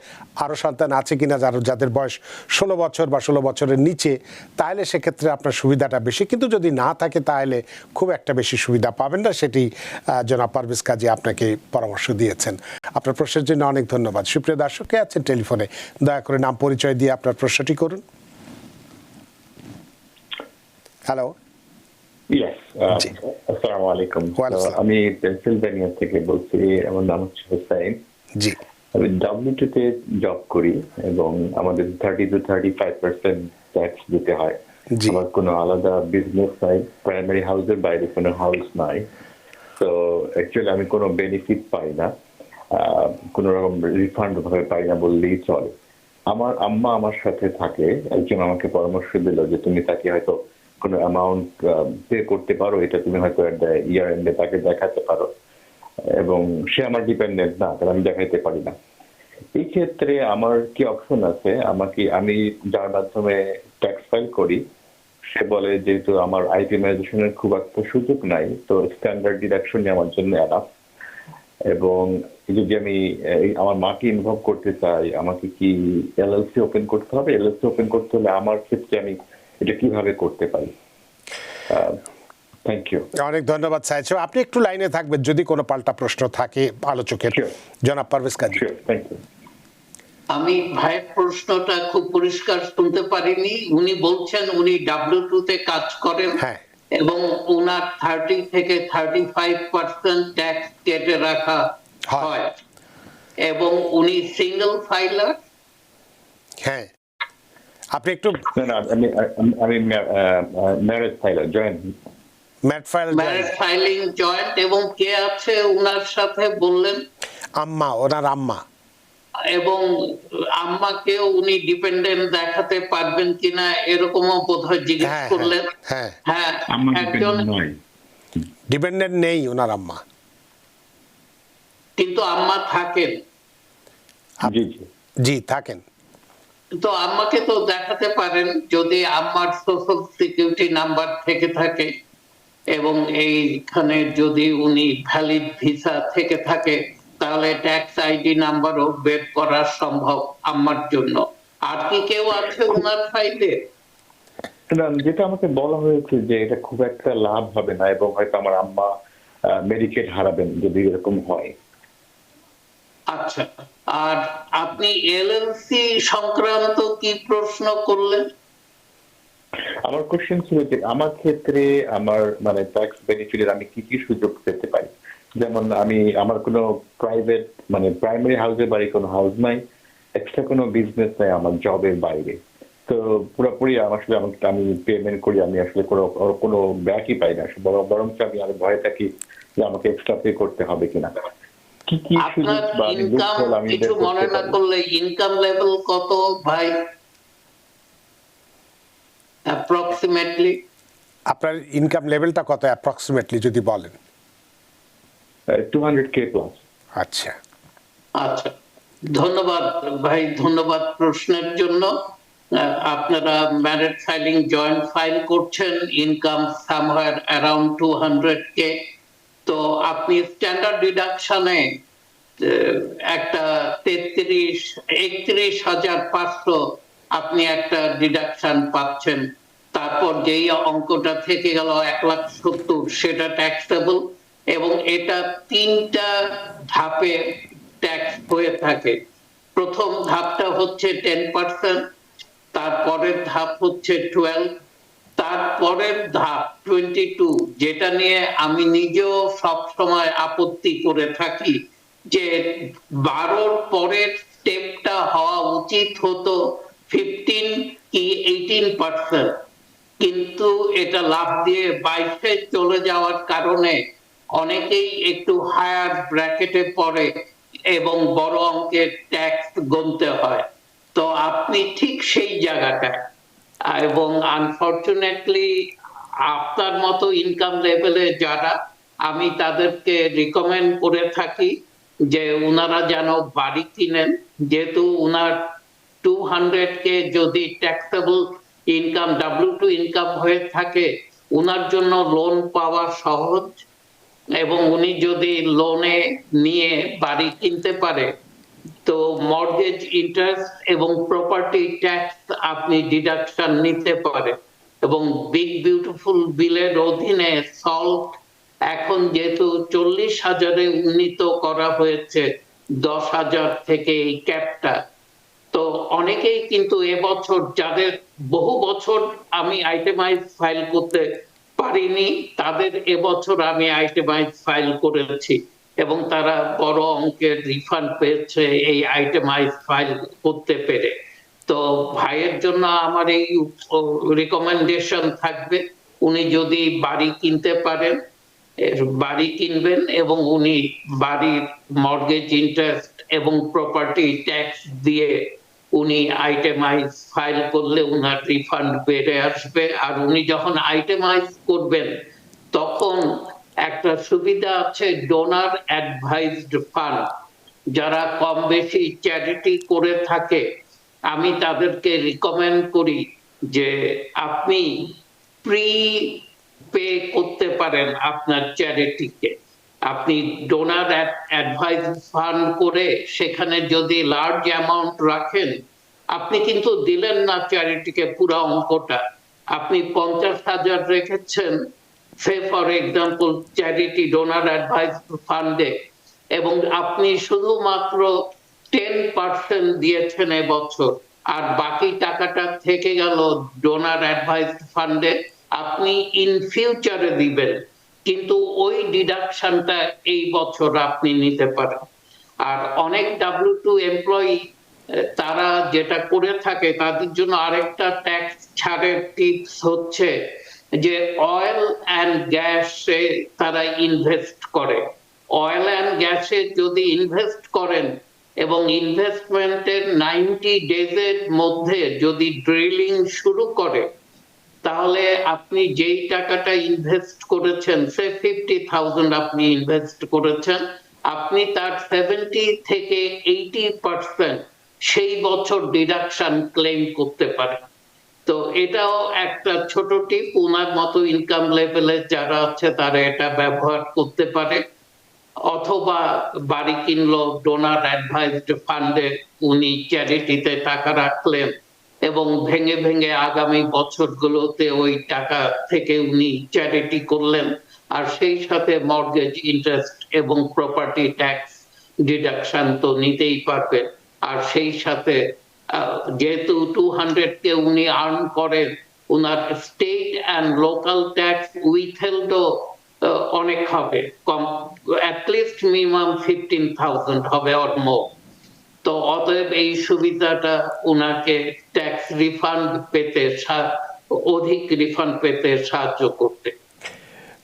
আরও সন্তান আছে কিনা যাদের বয়স 16 বছর বা 16 বছরের নিচে, তাহলে সেক্ষেত্রে আপনার সুবিধাটা বেশি। কিন্তু যদি না থাকে তাহলে খুব একটা বেশি সুবিধা পাবেন না, সেটি জনাব পারভেজ কাজী আপনাকে পরামর্শ দিয়েছেন। আপনার প্রশ্নের জন্য অনেক ধন্যবাদ। সুপ্রিয় দর্শক কে আছেন টেলিফোনে, দয়া করে নাম পরিচয় দিয়ে আপনার প্রশ্নটি করুন। হ্যালো। Yes, আসসালামু আলাইকুম। ওয়ালাইকুম আসসালাম। আমি পেনসিলভেনিয়া থেকে বলছি, আমার নাম হচ্ছে হুসাইন। জি, আমি W2 তে জব করি এবং আমাদের 30 to 35% ট্যাক্স দিতে হয়। জি। আমার কোনো আলাদা বিজনেস নাই, প্রাইমারি হাউসের বাইরে কোনো হাউস নাই। তো অ্যাকচুয়ালি আমি কোনো বেনিফিট পাই না, কোনো রকম রিফান্ড ভাবে পাই না বললেই চলে। আমার আম্মা আমার সাথে থাকে, একজন আমাকে পরামর্শ দিল যে তুমি তাকে হয়তো কোনো অ্যামাউন্ট পে করতে পারো, এটা তুমি হয়তো ইয়ার এন্ডে তাকে দেখাতে পারো, এবং সে আমার ডিপেন্ডেন্ট না, কারণ আমি দেখাইতে পারি না। এই ক্ষেত্রে আমার কি অপশন আছে? আমি যার মাধ্যমে ট্যাক্স ফাইল করি, সে বলে যেহেতু আমার আইটেমাইজেশনের খুব একটা সুযোগ নাই, তো স্ট্যান্ডার্ড ডিডাকশনই আমার জন্য এনাফ। এবং যদি আমি আমার মাকে ইনভলভ করতে চাই, আমাকে কি এলএলসি ওপেন করতে হবে? এলএলসি ওপেন করতে হলে আমার ক্ষেত্রে আমি এটা কিভাবে করতে পারি? Thank you. অনেক ধন্যবাদ সাইদ সাহেব। আপনি একটু লাইনে থাকবেন যদি কোনো পাল্টা প্রশ্ন থাকে আলোচকের। Sure. জনাব পারভেজ কাজী। Thank you. আমি ভাইয়ের প্রশ্নটা খুব পরিষ্কার শুনতে পারিনি। উনি বলছেন উনি W2 তে কাজ করেন হ্যাঁ। এবং উনার 30 থেকে 35% ট্যাক্স কেটে রাখা হয় এবং উনি সিঙ্গেল ফাইলার। হ্যাঁ, আপনি একটু না, আমি ম্যারেজ ফাইলার, জয়েন্ট ম্যাট ফাইল ম্যারেজ ফাইলিং জয়েন্ট। এবং কে আছে উনার সাথে বললেন? আম্মা, ওনার আম্মা। এবং আম্মাকেও উনি ডিপেন্ডেন্ট দেখাতে পারবেন কিনা এরকমও বোধহয় জিজ্ঞেস হ্যাঁ, করলেন। হ্যাঁ, হ্যাঁ, আমার একজন dependent নয়। ডিপেন্ডেন্ট নেই ওনার আম্মা। কিন্তু আম্মা থাকেন। জি জি। জি, থাকেন। তো আম্মাকে তো দেখাতে পারেন যদি আম্মার সোশ্যাল সিকিউরিটি নাম্বার থেকে থাকে এবং এইখানে যদি উনি ভ্যালিড ভিসা থেকে থাকে, তাহলে ট্যাক্স আইডি নাম্বারও বের করা সম্ভব আম্মার জন্য। আর কি কেউ আছে ওনার ফাইলে? না, যেটা আমাকে বলা হয়েছে যে এটা খুব একটা লাভ হবে না, এবং হয়তো আমার আম্মা মেডিকেট হারাবেন যদি এরকম হয়। আচ্ছা, আর আপনি এলএলসি সংক্রান্ত কি প্রশ্ন করলেন? আমার কোশ্চেন ছিল যে আমার ক্ষেত্রে আমার মানে ট্যাক্স বেনিফিটের আমি কি কি সুযোগ পেতে পারি? যেমন আমার কোনো প্রাইভেট মানে প্রাইমারি হাউসের বাড়ি কোনো হাউস নাই, এক্সট্রা কোনো বিজনেস নাই আমার জবের বাইরে। তো পুরোপুরি আসলে আমি পেমেন্ট করি, আমি আসলে কোনো ব্যাকই পাই না, বরং আমি ভয়ে থাকি যে আমাকে এক্সট্রা পে করতে হবে কিনা। কি কি সুযোগ আপনার বা ইনকাম আমি কিছু মনে না করলে ইনকাম লেভেল কত ভাই অ্যাপ্রক্সিমেটলি? আপনার ইনকাম লেভেলটা কত অ্যাপ্রক্সিমেটলি যদি বলেন? 200K plus. আচ্ছা, আচ্ছা, ধন্যবাদ ভাই, ধন্যবাদ প্রশ্নের জন্য। আপনারা ম্যারেজ ফাইলিং জয়েন্ট ফাইল করছেন, ইনকাম সামহার অ্যারাউন্ড 200K। তো আপনি স্ট্যান্ডার্ড ডিডাকশনে একটা 31,500 আপনি একটা ডিডাকশন পাচ্ছেন। তারপর যেই অঙ্কটা থেকে গেল 1,70,000, সেটা ট্যাক্সেবল। এবং এটা 3টা ধাপে ট্যাক্স হয়ে থাকে। প্রথম ধাপটা হচ্ছে 10%, তারপরের ধাপ হচ্ছে 12, তারপরের ধাপ 22, যেটা নিয়ে আমি নিজেও সব সময় আপত্তি করে থাকি যে 12 পরের স্টেপটা হওয়া উচিত হতো 15 কি 18%, কিন্তু এটা লাভ দিয়ে 22-এ চলে যাওয়ার কারণে অনেকেই একটু হায়ার ব্র্যাকেটে পড়ে এবং বড় অঙ্কের ট্যাক্স গুনতে হয়। তো আপনি ঠিক সেই জায়গাটায়, এবং আনফরচুনেটলি আপনার মতো ইনকাম লেভেলে যারা, আমি তাদেরকে রিকমেন্ড করে থাকি যে উনারা যেন বাড়ি কিনেন, যেহেতু উনার 200K যদি ট্যাক্সেবল ইনকাম W2 ইনকাম হয়ে থাকে, উনার জন্য লোন পাওয়া সহজ। এবং উনি যদি লোনে নিয়ে বাড়ি কিনতে পারে, তো মর্গেজ ইন্টারেস্ট এবং প্রপার্টি ট্যাক্স আপনি ডিডাকশন নিতে পারেন। এবং বিগ বিউটিফুল বিলের অধীনে সল্ট এখন যেহেতু 40,000-এ উন্নীত করা হয়েছে 10,000 থেকে এই ক্যাপটা, তো অনেকেই কিন্তু এবছর, যাদের বহু বছর আমি আইটেমাইজ ফাইল করতে পারিনি, তাদের এবছর আমি আইটেমাইজ ফাইল করেছি এবং তারা বড় অঙ্কের রিফান্ড পেয়েছে এই আইটেমাইজ ফাইল করতে পেরে। তো ভাইয়ের জন্য আমার এই রিকমেন্ডেশন থাকবে, উনি যদি বাড়ি কিনতে পারেন বাড়ি কিনবেন এবং উনি বাড়ির মর্গেজ ইন্টারেস্ট এবং প্রপার্টি ট্যাক্স দিয়ে উনি আইটেমাইজ ফাইল করলে উনার রিফান্ড বেড়ে আসবে। আর উনি যখন আইটেমাইজ করবেন তখন একটা সুবিধা আছে, ডোনার অ্যাডভাইসড ফান্ড। যারা কম বেশি চ্যারিটি করে থাকে আমি তাদেরকে রিকমেন্ড করি যে আপনি প্রি পে করতে পারেন আপনার চ্যারিটিকে। আপনি ডোনার অ্যাডভাইস ফান্ড করে সেখানে যদি লার্জ অ্যামাউন্ট রাখেন, আপনি কিন্তু দিলেন না চ্যারিটিকে পুরো অঙ্কটা, আপনি 50,000 রেখেছেন say for example charity donor advised ফান্ডে, এবং আপনি শুধুমাত্র 10% দিয়েছেন এবছর, আর বাকি টাকাটা থেকে গেল ডোনার অ্যাডভাইস ফান্ডে, আপনি ইন ফিউচারে দিবেন, কিন্তু ওই ডিডাকশনটা এই বছর আপনি নিতে পারেন। আর অনেক W2 এমপ্লয়ি তারা যেটা করে থাকে তাদের জন্য আরেকটা ট্যাক্স ছাড়ের টিপস হচ্ছে যে অয়েল অ্যান্ড গ্যাসে তারা ইনভেস্ট করে। অয়েল অ্যান্ড গ্যাসে যদি ইনভেস্ট করেন এবং ইনভেস্টমেন্টের 90 ডেজের মধ্যে যদি ড্রিলিং শুরু করে, তাহলে আপনি যেই টাকাটা ইনভেস্ট করেছেন, সে 50,000 আপনি ইনভেস্ট করেছেন, আপনি তার 70 থেকে 80% সেই বছর ডিডাকশন ক্লেম করতে পারেন। তো এটাও একটা ছোট টিপ, ওনার মতো ইনকাম লেভেলে যারা আছে তারা এটা ব্যবহার করতে পারে। অথবা বাড়ি কিনলো ডোনার অ্যাডভাইসড ফান্ডে, উনি চ্যারিটিতে টাকা রাখলেন এবং ভেঙে ভেঙে আগামী বছরগুলোতে ওই টাকা থেকে উনি চ্যারিটি করলেন, আর সেই সাথে মর্গেজ ইন্টারেস্ট এবং প্রপার্টি ট্যাক্স ডিডাকশন তো নিতেই পারবেন। আর সেই সাথে যেহেতু 200 কে উনি আর্ন করেন, উনার স্টেট অ্যান্ড লোকাল ট্যাক্স উইথহেল্ডও অনেক হবে, কম অ্যাটলিস্ট মিনিমাম 15,000 হবে অর মোর। তো অতএব এই সুবিধাটা উনাকে ট্যাক্স রিফান্ড পেতে, অধিক রিফান্ড পেতে সাহায্য করতে।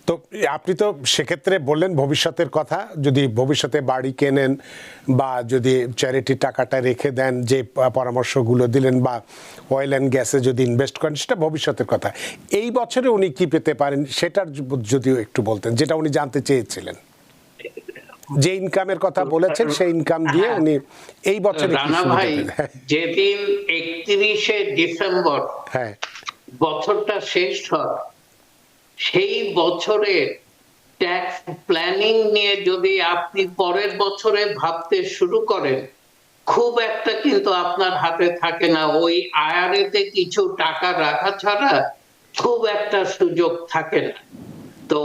তো আপনি তো সেক্ষেত্রে বললেন ভবিষ্যতের কথা, যদি ভবিষ্যতে বাড়ি কেনেন বা যদি চ্যারিটি টাকাটা রেখে দেন, যে পরামর্শগুলো দিলেন, বা অয়েল অ্যান্ড গ্যাসে যদি ইনভেস্ট করেন, সেটা ভবিষ্যতের কথা। এই বছরে উনি কি পেতে পারেন সেটার যদিও একটু বলতেন, যেটা উনি জানতে চেয়েছিলেন। যে ইনকামের কথা বলেছেন সেই ইনকাম দিয়ে উনি এই বছরে রানা ভাই, যেদিন 31শে ডিসেম্বর হ্যাঁ বছরটা শেষ হয়, সেই বছরে ট্যাক্স প্ল্যানিং নিয়ে যদি আপনি পরের বছরে ভাবতে শুরু করেন, খুব একটা কিন্তু আপনার হাতে থাকে না। ওই আইআরএতে কিছু টাকা রাখা ছাড়া খুব একটা সুযোগ থাকে না। তো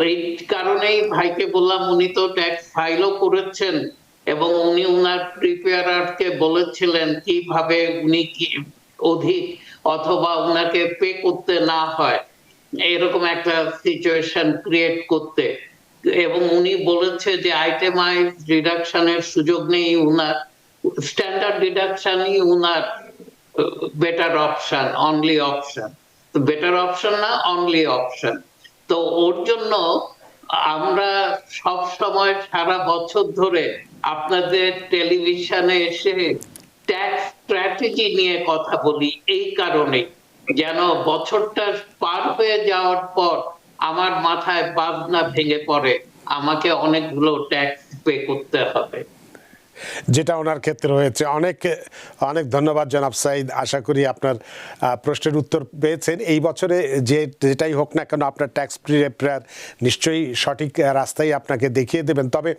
এই কারণেই ভাইকে বললাম, উনি তো ট্যাক্স ফাইলও করেছেন এবং উনি উনার প্রিপেয়ারারকে বলেছিলেন কিভাবে উনি কি অধিক অথবা উনাকে পে করতে না হয় এরকম একটা সিচুয়েশন ক্রিয়েট করতে, এবং উনি বলেছে যে আইটেমাইজ ডিডাকশনের সুযোগ নেই, উনার স্ট্যান্ডার্ড ডিডাকশনই উনার বেটার অপশন, অনলি অপশন। তো বেটার অপশন না, অনলি অপশন। তো ওর জন্য আমরা সব সময় সারা বছর ধরে আপনাদের টেলিভিশনে এসে ট্যাক্স স্ট্র্যাটেজি নিয়ে কথা বলি, এই কারণে যেন বছরটা পার হয়ে যাওয়ার পর আমার মাথায় বাজনা ভেঙে পড়ে, আমাকে অনেকগুলো ট্যাক্স পে করতে হবে। যেটা ওনার ক্ষেত্রে হয়েছে। অনেক অনেক ধন্যবাদ জনাব সাইদ। আশা করি আপনার প্রশ্নের উত্তর পেয়েছেন। এই বছরে যেটাই হোক না কেন আপনার ট্যাক্স প্রিপেয়ার নিশ্চয়ই সঠিক রাস্তায় আপনাকে দেখিয়ে দেবেন। তবে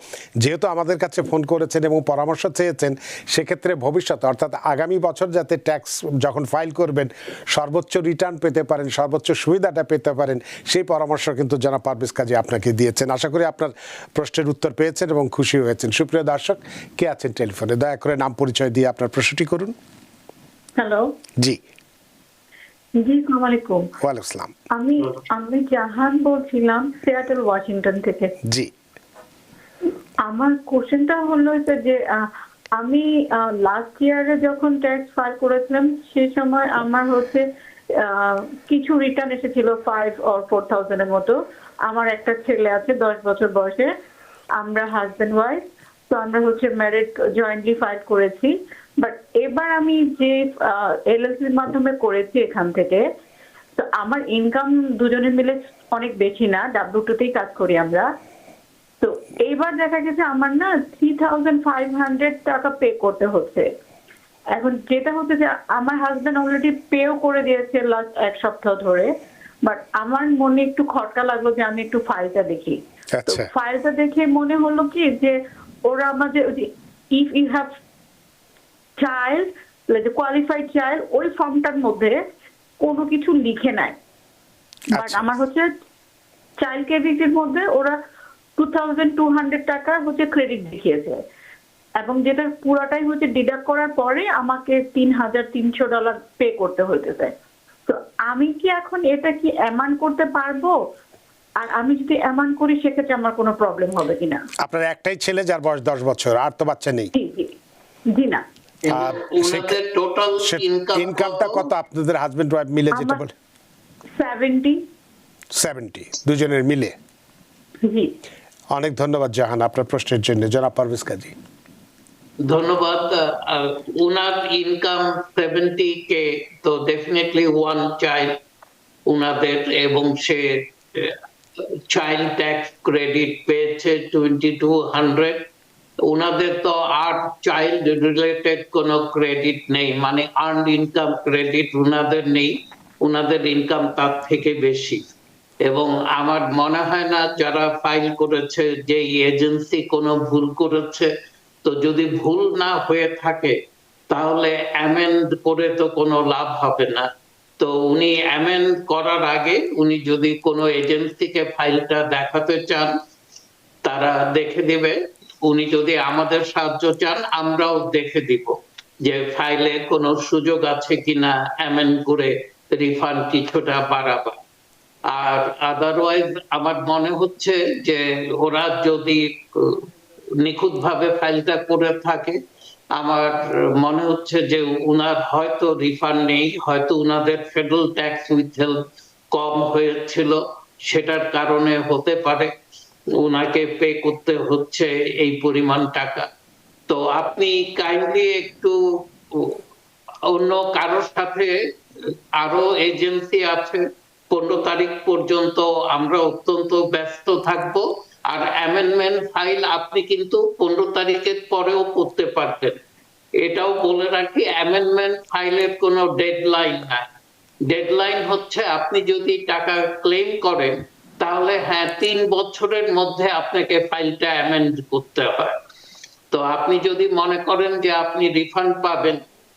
যেহেতু আমাদের কাছে ফোন করেছেন এবং পরামর্শ চেয়েছেন, সেক্ষেত্রে ভবিষ্যতে অর্থাৎ আগামী বছর যাতে ট্যাক্স যখন ফাইল করবেন সর্বোচ্চ রিটার্ন পেতে পারেন, সর্বোচ্চ সুবিধাটা পেতে পারেন, সেই পরামর্শ কিন্তু জনাব পারভেজ কাজী আপনাকে দিয়েছেন। আশা করি আপনার প্রশ্নের উত্তর পেয়েছেন এবং খুশি হয়েছেন। সুপ্রিয় দর্শক, কে আছেন টেলিফোনে? দয়া করে নাম পরিচয় দিয়ে আপনার প্রশ্নটি করুন। হ্যালো, জি আসসালামু আলাইকুম। ওয়ালাইকুম আসসালাম। আমি জাহান বলছিলাম সিয়াটল, ওয়াশিংটন থেকে। জি, আমার কোশ্চেনটা হলো যে আমি লাস্ট ইয়ারে যখন ট্যাক্স ফাইল করেছিলাম সেই সময় আমার কিছু রিটার্ন এসেছিল 5 or 4,000 এর মতো। আমার একটা ছেলে আছে 10 বছর বয়সে, আমরা হাজবেন্ড ওয়াইফ, তো আমরা হচ্ছে ম্যারিড জয়েন্টলি ফাইল করেছি। বাট এবার আমি যে এলএলসির মাধ্যমে করেছি এখান থেকে, তো আমার ইনকাম দুজনে মিলে অনেক বেশি না, W2তেই কাজ করি আমরা। তো এইবার দেখা গেছে আমার না 3,500 টাকা পে করতে হচ্ছে। এখন যেটা হচ্ছে যে আমার হাজবেন্ড অলরেডি পেও করে দিয়েছে লাস্ট 1 সপ্তাহ ধরে, বাট আমার মনে একটু খটকা লাগলো যে আমি একটু ফাইলটা দেখি। তো আচ্ছা। ফাইলটা দেখে মনে হলো কি যে ওরা আমাদের if you have child, qualified child, ওই ফর্মটার মধ্যে কোনো কিছু লিখে নাই। বাট আচ্ছা। আমার হচ্ছে চাইল্ড ক্রেডিটের মধ্যে ওরা 2,200 টাকা হচ্ছে ক্রেডিট দেখিয়েছে, এবং যেটা পুরাটাই হচ্ছে ডিডাক্ট করার পরে আমাকে $3,300 পে করতে হইতেছে। তো আমি কি এখন এটা কি অ্যামাউন্ট করতে পারবো? আর আমি যদি অ্যামাউন্ট করি সেক্ষেত্রে আমার কোনো প্রবলেম হবে কিনা? আপনার একটাই ছেলে যার বয়স 10 বছর, আর তো বাচ্চা নেই। জি জি জি না, ওনাদের টোটাল ইনকামটা কত আপনাদের হাজবেন্ড ওয়াইফ মিলে, যেটা আমার বলে 70। 70, দুজনের মিলে। জি, অনেক ধন্যবাদ জাহান আপনার প্রশ্নের জন্য। জনাব পারভেজ কাজী। ধন্যবাদ। উনার ইনকাম 70K, তো ডেফিনেটলি ওয়ান চাইল্ড উনাদের, এবং সে চাইল্ড ট্যাক্স ক্রেডিট পেয়েছে 2,200। উনাদের তো আর চাইল্ড রিলেটেড কোনো ক্রেডিট নেই, মানে আর্নড ইনকাম ক্রেডিট উনাদের নেই, উনাদের ইনকাম তার থেকে বেশি। এবং আমার মনে হয় না যারা ফাইল করেছে যে এজেন্সি কোনো ভুল করেছে। তো যদি ভুল না হয়ে থাকে তাহলে অ্যামেন্ড করে তো কোনো লাভ হবে না। তো উনি অ্যামেন্ড করার আগে উনি যদি কোনো এজেন্সিকে ফাইলটা দেখাতে চান, তারা দেখে দিবে। উনি যদি আমাদের সাহায্য চান, আমরাও দেখে দিব যে ফাইলে কোনো সুযোগ আছে কিনা অ্যামেন্ড করে রিফান্ড কিছুটা বাড়াবার। আর আদারওয়াইজ আমার মনে হচ্ছে যে ওরা যদি নিখুঁতভাবে ফাইলটা করে থাকে, আমার মনে হচ্ছে যে উনার হয়তো রিফান্ড নেই, হয়তো উনাদের ফেডারেল ট্যাক্স উইথহেল্ড কম হয়েছিল, সেটার কারণে হতে পারে উনাকে পে করতে হচ্ছে এই পরিমাণ টাকা। তো আপনি কাইন্ডলি একটু অন্য কারোর সাথে, আরো এজেন্সি আছে, 15 তারিখ পর্যন্ত আমরা অত্যন্ত ব্যস্ত থাকবো। আর অ্যামেন্ডমেন্ট ফাইল আপনি কিন্তু 15 তারিখের পরেও করতে পারবেন। এটাও বলে রাখি, অ্যামেন্ডমেন্ট ফাইলের কোনো ডেডলাইন নাই। ডেডলাইন হচ্ছে আপনি যদি টাকা ক্লেম করেন তাহলে হ্যাঁ 3 বছরের মধ্যে আপনাকে ফাইলটা অ্যামেন্ড করতে হয়। তো আপনি যদি মনে করেন যে আপনি রিফান্ড পাবেন,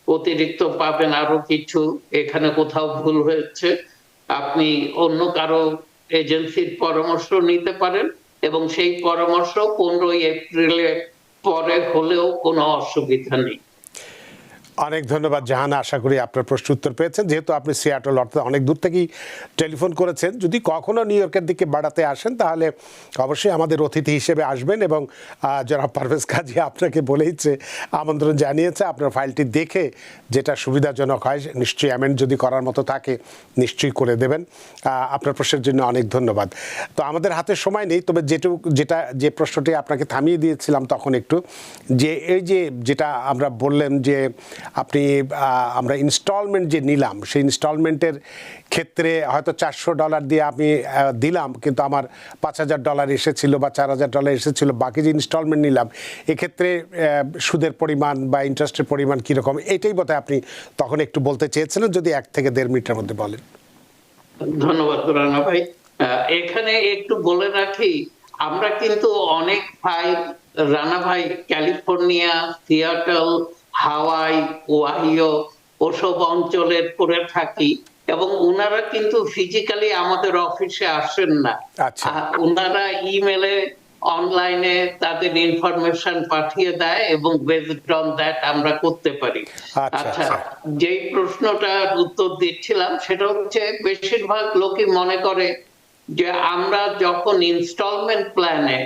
অতিরিক্ত পাবেন আরো কিছু, এখানে কোথাও ভুল হয়েছে, আপনি অন্য কারো এজেন্সির পরামর্শ নিতে পারেন, এবং সেই পরামর্শ 15 এপ্রিলের পরে হলেও কোনো অসুবিধা নেই। অনেক ধন্যবাদ জাহান, আশা করি আপনার প্রশ্ন উত্তর পেয়েছেন। যেহেতু আপনি সিয়াটল অর্থাৎ অনেক দূর থেকেই টেলিফোন করেছেন, যদি কখনো নিউ ইয়র্কের দিকে বেড়াতে আসেন তাহলে অবশ্যই আমাদের অতিথি হিসেবে আসবেন। এবং জনাব পারভেজ কাজী আপনাকে বলেইছে, আমন্ত্রণ জানিয়েছে, আপনার ফাইলটি দেখে যেটা সুবিধাজনক হয় নিশ্চয়ই অ্যামেন্ড যদি করার মতো থাকে নিশ্চয়ই করে দেবেন। আপনার প্রশ্নের জন্য অনেক ধন্যবাদ। তো আমাদের হাতে সময় নেই, তবে যে প্রশ্নটি আপনাকে থামিয়ে দিয়েছিলাম তখন একটু, যে এই যেটা আমরা বললেন যে আপনি আমরা ইনস্টলমেন্ট যে নিলাম, সেই ইনস্টলমেন্টের ক্ষেত্রে হয়তো $400 দিয়ে আমি দিলাম, কিন্তু আমার $5,000 এসেছিল বা $4,000 এসেছিল, বাকি যে ইনস্টলমেন্ট নিলাম এক্ষেত্রে সুদের পরিমাণ বা ইন্টারেস্টের পরিমাণ কীরকম, এটাই বোধহয় আপনি তখন একটু বলতে চেয়েছিলেন। যদি 1 থেকে 1.5 মিনিটের মধ্যে বলেন। ধন্যবাদ রানা ভাই। এখানে একটু বলে রাখি, আমরা কিন্তু অনেক ফাইল রানা ভাই ক্যালিফোর্নিয়া, সিয়াটল, হাওয়াই, ওহাইও ওসব অঞ্চলের করে থাকি, এবং উনারা কিন্তু ফিজিক্যালি আমাদের অফিসে আসেন না। আচ্ছা। উনারা ইমেলে, অনলাইনে তাদের ইনফরমেশন পাঠিয়ে দেয়, এবং বেসড অন দ্যাট আমরা করতে পারি। আচ্ছা, যেই প্রশ্নটার উত্তর দিচ্ছিলাম সেটা হচ্ছে, বেশিরভাগ লোকই মনে করে যে আমরা যখন ইনস্টলমেন্ট প্ল্যানে,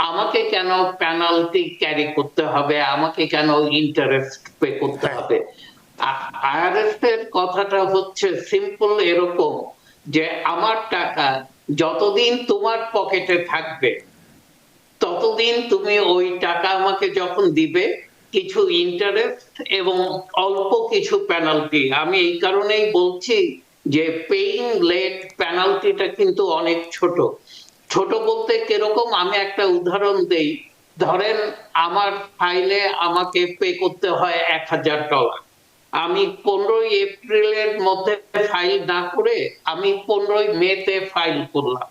আমাকে কেন পেনাল্টি ক্যারি করতে হবে, আমাকে কেন ইন্টারেস্ট পে করতে হবে। আইআরএস এর কথাটা হচ্ছে সিম্পল এরকম যে আমার টাকা যতদিন তোমার পকেটে থাকবে ততদিন তুমি ওই টাকা আমাকে যখন দিবে কিছু ইন্টারেস্ট এবং অল্প কিছু পেনাল্টি। আমি এই কারণেই বলছি যে পেইং লেট পেনাল্টিটা কিন্তু অনেক ছোট। ছোট বলতে কিরকম, আমি একটা উদাহরণ দেই। ধরেন আমার ফাইলে আমাকে পে করতে হয় $1000, আমি 15 এপ্রিলের মধ্যে ফাইল না করে আমি 15 মেতে ফাইল করলাম।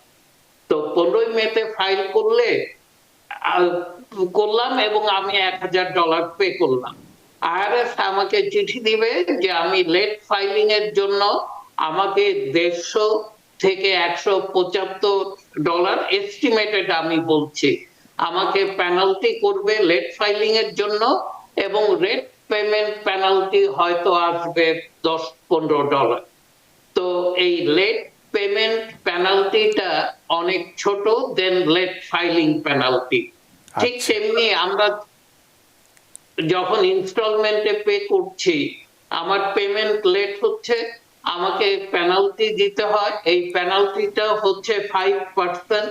তো 15 মেতে ফাইল করলাম এবং আমি $1000 পে করলাম। আইআরএস আমাকে চিঠি দিবে যে আমি লেট ফাইলিং এর জন্য আমাকে 150 থেকে $175 এস্টিমেটেড আমি বলছি আমাকে পেনাল্টি করবে লেট ফাইলিং এর জন্য, এবং রেট পেমেন্ট পেনাল্টি হয়তো আসবে $10-15। তো এই লেট পেমেন্ট পেনাল্টিটা অনেক ছোট দেন লেট ফাইলিং পেনাল্টি। ঠিক তেমনি আমরা যখন ইনস্টলমেন্টে পে করছি, আমার পেমেন্ট লেট হচ্ছে, আমাকে পেনাল্টি দিতে হয়। এই পেনাল্টিটা হচ্ছে 5%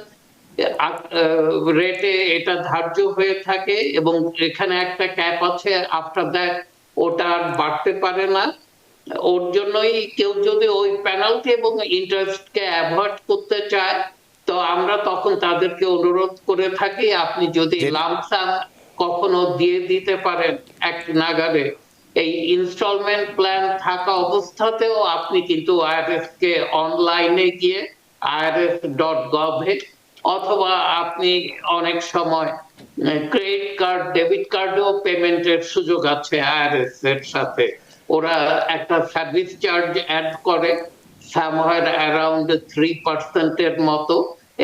রেটে এটা ধার্য হয়ে থাকে এবং এখানে একটা ক্যাপ আছে, আফটার দ্যাট ওটা আর বাড়তে পারে না। ওর জন্যই কেউ যদি ওই পেনাল্টি এবং ইন্টারেস্টকে অ্যাভয়েড করতে চায় তো আমরা তখন তাদেরকে অনুরোধ করে থাকি আপনি যদি লামসাম কখনো দিয়ে দিতে পারেন এক নাগারে, এই ইনস্টলমেন্ট প্ল্যান থাকা অবস্থাতেও আপনি কিন্তু আইআরএস কে অনলাইনে গিয়ে irs.gov অথবা আপনি অনেক সময় ক্রেডিট কার্ড ডেবিট কার্ডেও পেমেন্টের সুযোগ আছে আইআরএস এর সাথে। ওরা একটা সার্ভিস চার্জ অ্যাড করে somewhere around 3% এর মতো,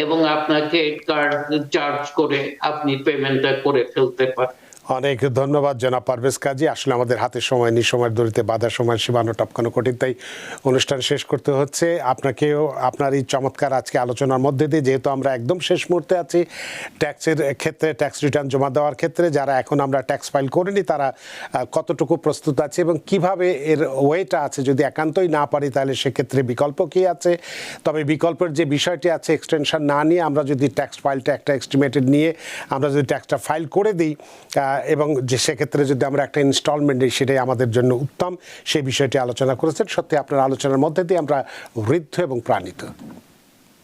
এবং আপনাকে ক্রেডিট কার্ড চার্জ করে আপনি পেমেন্টটা করে ফেলতে পারেন। অনেক ধন্যবাদ জনাব পারভেজ কাজী। আসলে আমাদের হাতে সময় নেই, সময়ের দড়িতে বাধা, সময় সীমানো টপকানো কঠিন, তাই অনুষ্ঠান শেষ করতে হচ্ছে। আপনাকেও আপনার এই চমৎকার আজকে আলোচনার মধ্যে দিয়ে, যেহেতু আমরা একদম শেষ মুহূর্তে আছি ট্যাক্সের ক্ষেত্রে, ট্যাক্স রিটার্ন জমা দেওয়ার ক্ষেত্রে যারা এখন আমরা ট্যাক্স ফাইল করিনি তারা কতটুকু প্রস্তুত আছে এবং কিভাবে এর ওয়েটা আছে, যদি একান্তই না পারি তাহলে সেক্ষেত্রে বিকল্প কী আছে। তবে বিকল্পের যে বিষয়টি আছে, এক্সটেনশন না নিয়ে আমরা যদি ট্যাক্স ফাইলটা একটা এস্টিমেটেড নিয়ে আমরা যদি ট্যাক্সটা ফাইল করে দিই এবং যে সেক্ষেত্রে যদি আমরা একটা ইনস্টলমেন্ট দিই সেটাই আমাদের জন্য উত্তম, সেই বিষয়টি আলোচনা করেছেন। সত্যি আপনার আলোচনার মধ্যে দিয়ে আমরা ঋদ্ধ এবং প্রাণিত।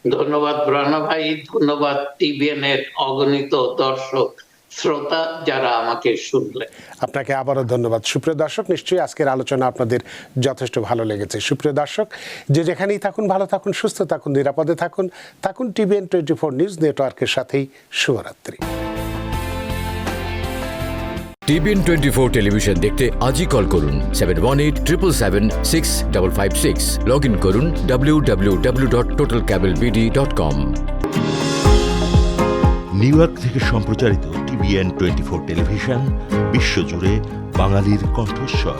ধন্যবাদ রানা ভাই, ধন্যবাদ টিভিএন এর অগণিত দর্শক শ্রোতা যারা আমাকে শুনলেন। আপনাকে আবারও ধন্যবাদ। সুপ্রিয় দর্শক, নিশ্চয়ই আজকের আলোচনা আপনাদের যথেষ্ট ভালো লেগেছে। সুপ্রিয় দর্শক, যে যেখানেই থাকুন ভালো থাকুন, সুস্থ থাকুন, নিরাপদে থাকুন। থাকুন টিভিএন 24 নিউজ নেটওয়ার্কের সাথেই। শুভরাত্রি। টিভিএন 24 টেলিভিশন দেখতে আজই কল করুন 7187776556। লগ ইন করুন www.totalcablebd.com। নিউ ইয়র্ক থেকে সম্প্রচারিত টিভিএন 24 টেলিভিশন বিশ্বজুড়ে বাঙালির কণ্ঠস্বর।